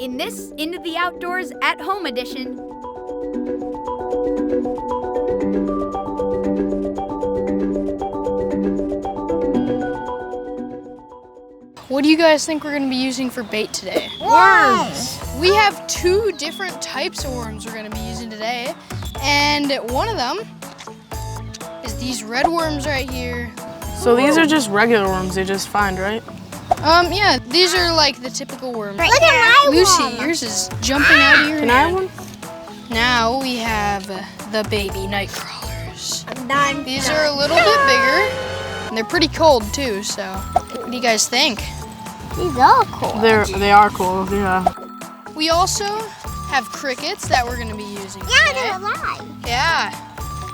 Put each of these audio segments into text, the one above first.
in this Into the Outdoors at Home edition. What do you guys think we're going to be using for bait today? Worms! We have 2 different types of worms we're going to be using today, and one of them is these red worms right here. So these are just regular worms they just find, right? Yeah, these are like the typical worms. Look at my Lucy, worm. yours is jumping out of your Can I have hand. one? Now we have the baby Nightcrawlers. Done. These are a little bit bigger, and they're pretty cold too, so what do you guys think? These are cool. They are cool, yeah. We also have crickets that we're gonna be using Yeah, today. they're alive. Yeah.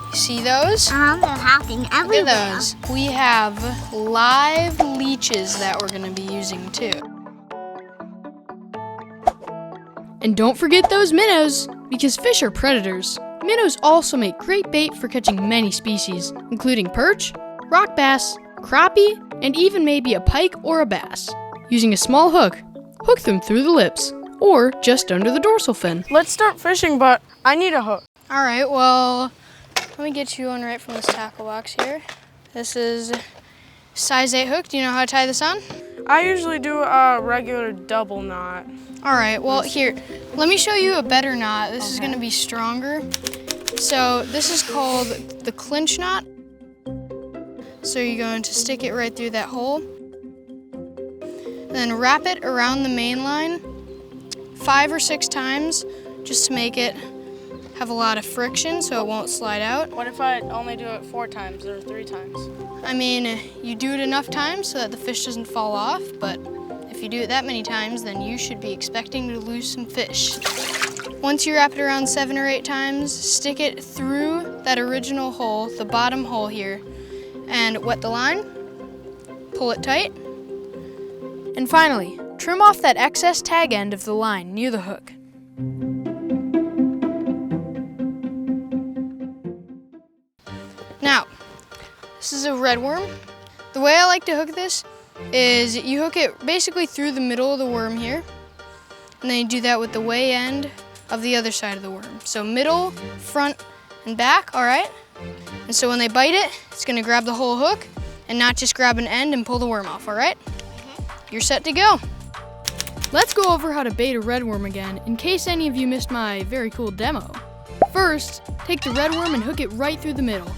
You see those? They're hopping Look everywhere. at those. We have live leeches that we're gonna be using too. And don't forget those minnows, because fish are predators. Minnows also make great bait for catching many species, including perch, rock bass, crappie, and even maybe a pike or a bass. Using a small hook, hook them through the lips, or just under the dorsal fin. Let's start fishing, but I need a hook. All right, well, let me get you one right from this tackle box here. This is size 8 hook. Do you know how to tie this on? I usually do a regular double knot. All right, well, here, let me show you a better knot. This is gonna be stronger. So this is called the CLINCH knot. So you're going to stick it right through that hole. Then wrap it around the main line 5 or 6 times just to make it have a lot of friction so it won't slide out. What if I only do it 4 times or 3 times? I mean, you do it enough times so that the fish doesn't fall off, but if you do it that many times, then you should be expecting to lose some fish. Once you wrap it around 7 or 8 times, stick it through that original hole, the bottom hole here, and wet the line, pull it tight, and finally, trim off that excess tag end of the line near the hook. Now, this is a red worm. The way I like to hook this is you hook it basically through the middle of the worm here, and then you do that with the way end of the other side of the worm. So middle, front, and back, all right? And so when they bite it, it's gonna grab the whole hook and not just grab an end and pull the worm off, all right? You're set to go. Let's go over how to bait a red worm again, in case any of you missed my very cool demo. First, take the red worm and hook it right through the middle.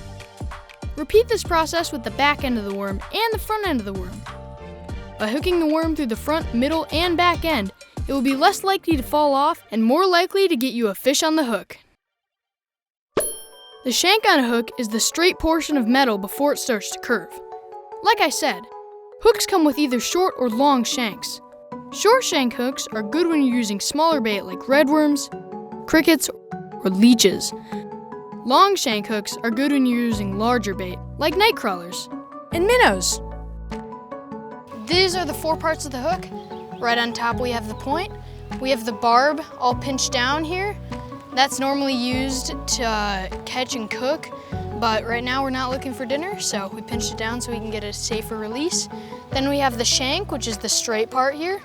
Repeat this process with the back end of the worm and the front end of the worm. By hooking the worm through the front, middle, and back end, it will be less likely to fall off and more likely to get you a fish on the hook. The shank on a hook is the straight portion of metal before it starts to curve. Like I said, hooks come with either short or long shanks. Short shank hooks are good when you're using smaller bait like redworms, crickets, or leeches. Long shank hooks are good when you're using larger bait like nightcrawlers and minnows. These are the 4 parts of the hook. Right on top we have the point. We have the barb all pinched down here. That's normally used to catch and cook, but right now we're not looking for dinner, so we pinched it down so we can get a safer release. Then we have the shank, which is the straight part here.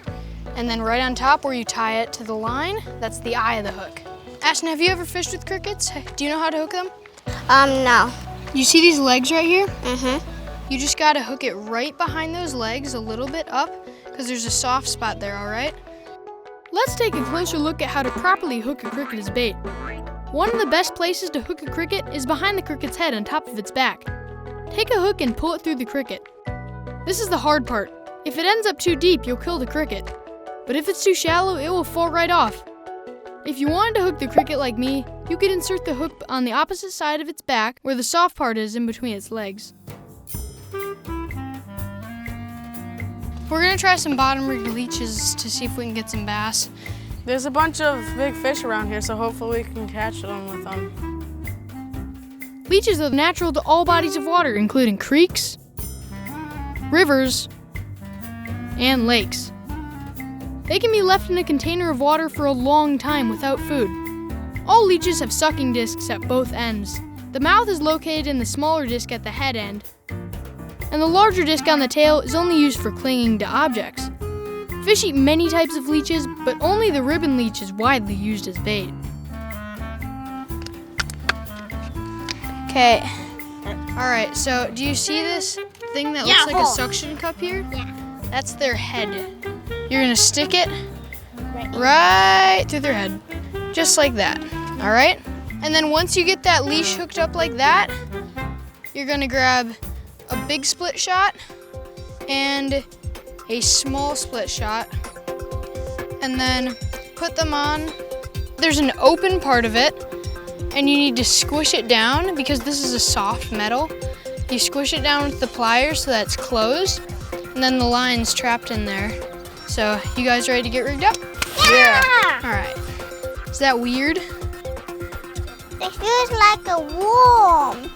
And then right on top where you tie it to the line, that's the eye of the hook. Ashton, have you ever fished with crickets? Do you know how to hook them? No. You see these legs right here? Mm-hmm. You just gotta hook it right behind those legs a little bit up, because there's a soft spot there, all right? Let's take a closer look at how to properly hook a cricket as bait. One of the best places to hook a cricket is behind the cricket's head on top of its back. Take a hook and pull it through the cricket. This is the hard part. If it ends up too deep, you'll kill the cricket. But if it's too shallow, it will fall right off. If you wanted to hook the cricket like me, you could insert the hook on the opposite side of its back where the soft part is in between its legs. We're gonna try some bottom rig leeches to see if we can get some bass. There's a bunch of big fish around here, so hopefully we can catch them with them. Leeches are natural to all bodies of water, including creeks, rivers, and lakes. They can be left in a container of water for a long time without food. All leeches have sucking discs at both ends. The mouth is located in the smaller disc at the head end, and the larger disc on the tail is only used for clinging to objects. Fish eat many types of leeches, but only the ribbon leech is widely used as bait. Okay. Alright, so do you see this thing that looks like a suction cup here? Yeah. That's their head. You're gonna stick it right through their head. Just like that. Alright? And then once you get that leash hooked up like that, you're gonna grab a big split shot and a small split shot, and then put them on. There's an open part of it, and you need to squish it down because this is a soft metal. You squish it down with the pliers so that it's closed, and then the line's trapped in there. So, you guys ready to get rigged up? Yeah. All right. Is that weird? It feels like a worm.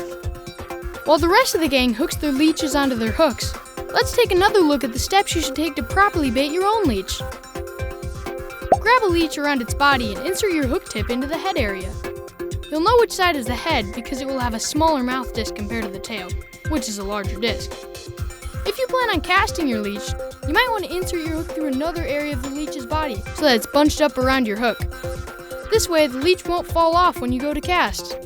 While the rest of the gang hooks their leeches onto their hooks, let's take another look at the steps you should take to properly bait your own leech. Grab a leech around its body and insert your hook tip into the head area. You'll know which side is the head because it will have a smaller mouth disc compared to the tail, which is a larger disc. If you plan on casting your leech, you might want to insert your hook through another area of the leech's body so that it's bunched up around your hook. This way, the leech won't fall off when you go to cast.